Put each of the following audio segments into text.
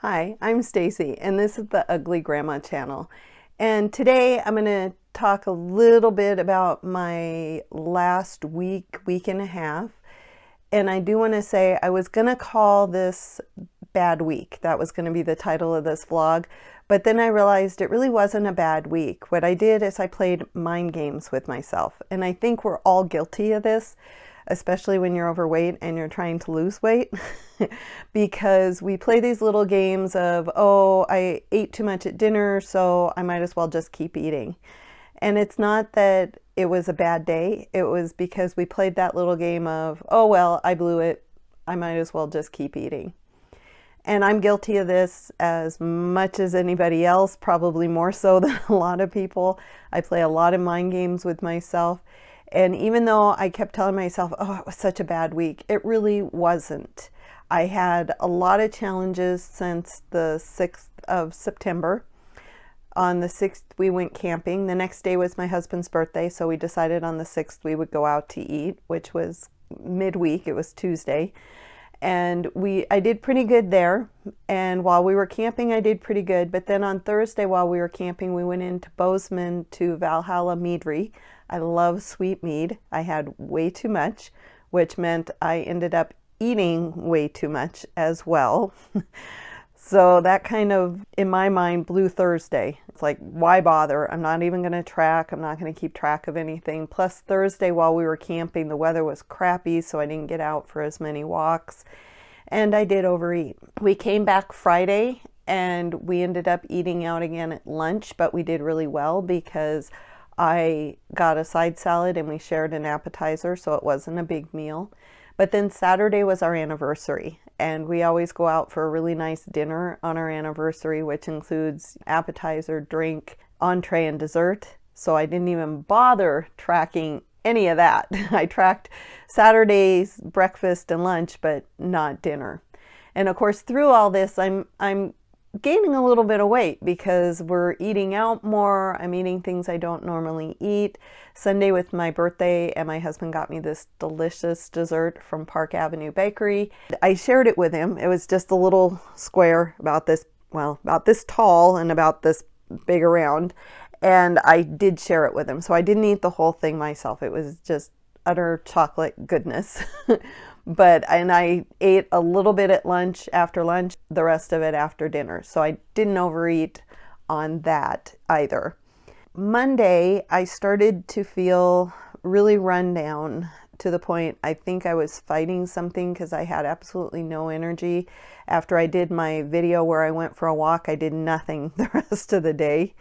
Hi, I'm Stacy, and this is the Ugly Grandma channel. And today I'm going to talk a little bit about my last week and a half. And I do want to say I was going to call this Bad Week. That was going to be the title of this vlog. But then I realized it really wasn't a bad week. What I did is I played mind games with myself. And I think we're all guilty of this, especially when you're overweight and you're trying to lose weight, because we play these little games of, oh, I ate too much at dinner, so I might as well just keep eating. And it's not that it was a bad day. It was because we played that little game of, oh, well, I blew it. I might as well just keep eating. And I'm guilty of this as much as anybody else, probably more so than a lot of people. I play a lot of mind games with myself. And even though I kept telling myself, oh, it was such a bad week, it really wasn't. I had a lot of challenges since the 6th of September. On the 6th, we went camping. The next day was my husband's birthday, so we decided on the 6th we would go out to eat, which was midweek. It was Tuesday. And I did pretty good there. And while we were camping, I did pretty good. But then on Thursday, while we were camping, we went into Bozeman to Valhalla Meadery. I love sweet mead. I had way too much, which meant I ended up eating way too much as well. So that kind of, in my mind, blew Thursday. It's like, why bother? I'm not even going to track. I'm not going to keep track of anything. Plus Thursday while we were camping, the weather was crappy, so I didn't get out for as many walks. And I did overeat. We came back Friday and we ended up eating out again at lunch, but we did really well because I got a side salad and we shared an appetizer, so it wasn't a big meal. But then Saturday was our anniversary, and we always go out for a really nice dinner on our anniversary, which includes appetizer, drink, entree, and dessert. So I didn't even bother tracking any of that. I tracked Saturday's breakfast and lunch, but not dinner. And of course, through all this, I'm gaining a little bit of weight because we're eating out more. I'm eating things I don't normally eat. Sunday was my birthday and my husband got me this delicious dessert from Park Avenue Bakery. I shared it with him. It was just a little square about this, well, about this tall and about this big around. And I did share it with him. So I didn't eat the whole thing myself. It was just utter chocolate goodness. And I ate a little bit at lunch, after lunch, the rest of it after dinner. So I didn't overeat on that either. Monday, I started to feel really run down to the point I think I was fighting something because I had absolutely no energy. After I did my video where I went for a walk, I did nothing the rest of the day.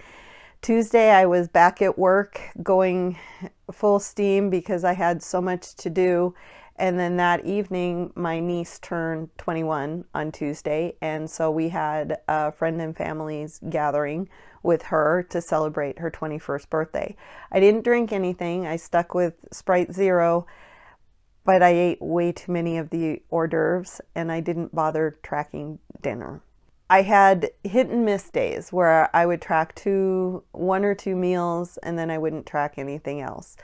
Tuesday, I was back at work going full steam because I had so much to do. And then that evening, my niece turned 21 on Tuesday, and so we had a friend and family's gathering with her to celebrate her 21st birthday. I didn't drink anything. I stuck with Sprite Zero, but I ate way too many of the hors d'oeuvres, and I didn't bother tracking dinner. I had hit and miss days where I would track one or two meals, and then I wouldn't track anything else.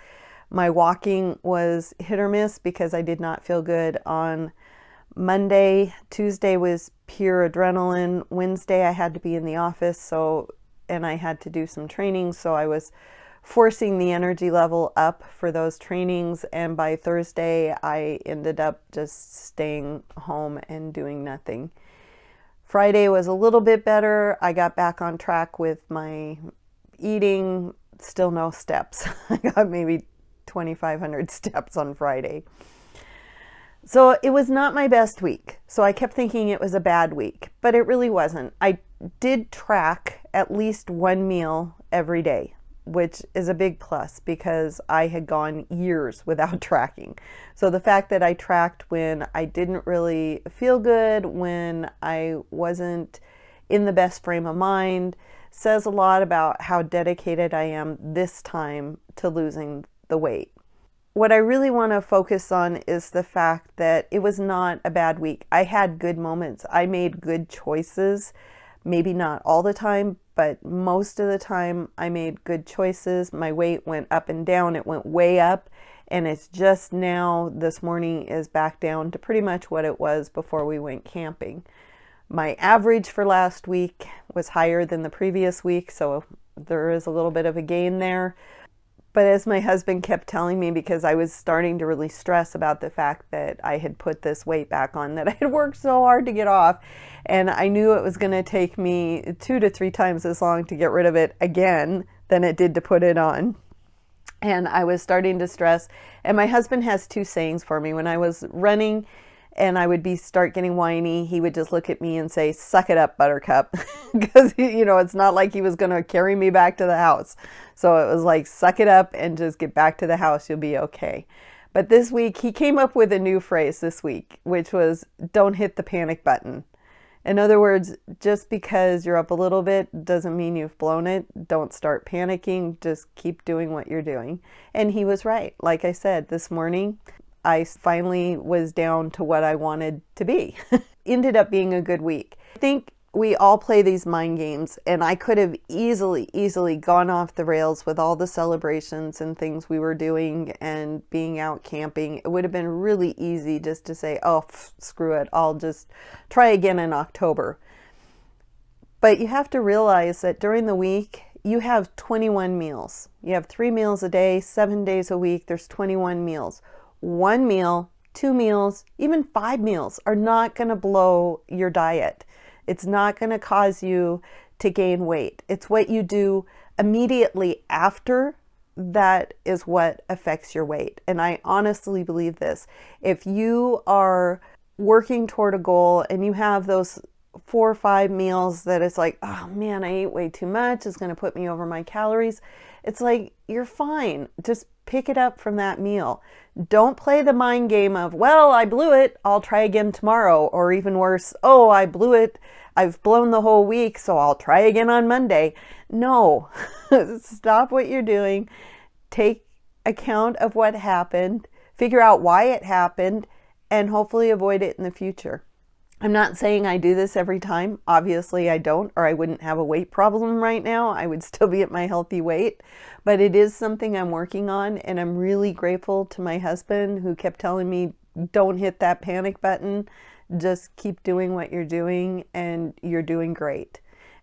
My walking was hit or miss because I did not feel good on Monday. Tuesday was pure adrenaline. Wednesday I had to be in the office, and I had to do some training, so I was forcing the energy level up for those trainings, and by Thursday I ended up just staying home and doing nothing. Friday was a little bit better. I got back on track with my eating. Still no steps. I got maybe 2,500 steps on Friday. So it was not my best week. So I kept thinking it was a bad week, but it really wasn't. I did track at least one meal every day, which is a big plus because I had gone years without tracking. So the fact that I tracked when I didn't really feel good, when I wasn't in the best frame of mind, says a lot about how dedicated I am this time to losing the weight. What I really want to focus on is the fact that it was not a bad week. I had good moments. I made good choices. Maybe not all the time, but most of the time I made good choices. My weight went up and down. It went way up, and it's just now this morning is back down to pretty much what it was before we went camping. My average for last week was higher than the previous week, so there is a little bit of a gain there. But as my husband kept telling me, because I was starting to really stress about the fact that I had put this weight back on that I had worked so hard to get off, and I knew it was going to take me 2 to 3 times as long to get rid of it again than it did to put it on. And I was starting to stress. And my husband has 2 sayings for me. When I was running and I would start getting whiny, he would just look at me and say, "Suck it up, Buttercup." Because, it's not like he was going to carry me back to the house. So it was like, suck it up and just get back to the house. You'll be okay. But this week, he came up with a new phrase this week, which was, "Don't hit the panic button." In other words, just because you're up a little bit doesn't mean you've blown it. Don't start panicking. Just keep doing what you're doing. And he was right. Like I said, this morning, I finally was down to what I wanted to be. Ended up being a good week. I think we all play these mind games, and I could have easily gone off the rails with all the celebrations and things we were doing and being out camping. It would have been really easy just to say, "Oh, screw it. I'll just try again in October." But you have to realize that during the week, you have 21 meals. You have 3 meals a day, 7 days a week. There's 21 meals. 1 meal, 2 meals, even 5 meals are not going to blow your diet. It's not going to cause you to gain weight. It's what you do immediately after that is what affects your weight. And I honestly believe this. If you are working toward a goal and you have those 4 or 5 meals that it's like, "Oh man, I ate way too much. It's going to put me over my calories." It's like, you're fine. Just pick it up from that meal. Don't play the mind game of, "Well, I blew it. I'll try again tomorrow." Or even worse, "Oh, I blew it. I've blown the whole week, so I'll try again on Monday." No, stop what you're doing. Take account of what happened. Figure out why it happened and hopefully avoid it in the future. I'm not saying I do this every time. Obviously I don't, or I wouldn't have a weight problem right now. I would still be at my healthy weight. But it is something I'm working on, and I'm really grateful to my husband who kept telling me, "Don't hit that panic button. Just keep doing what you're doing, and you're doing great."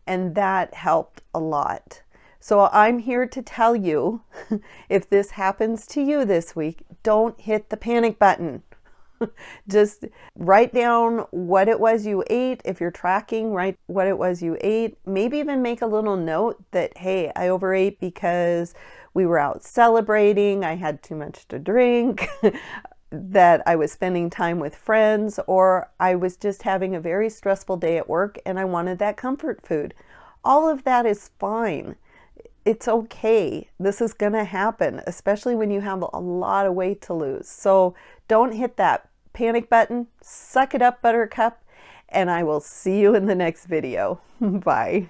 And that helped a lot. So I'm here to tell you, if this happens to you this week, don't hit the panic button. Just write down what it was you ate. If you're tracking, write what it was you ate. Maybe even make a little note that, "Hey, I overate because we were out celebrating, I had too much to drink," that I was spending time with friends, or I was just having a very stressful day at work and I wanted that comfort food. All of that is fine. It's okay. This is going to happen, especially when you have a lot of weight to lose. So don't hit that panic button. Suck it up, Buttercup, and I will see you in the next video. Bye.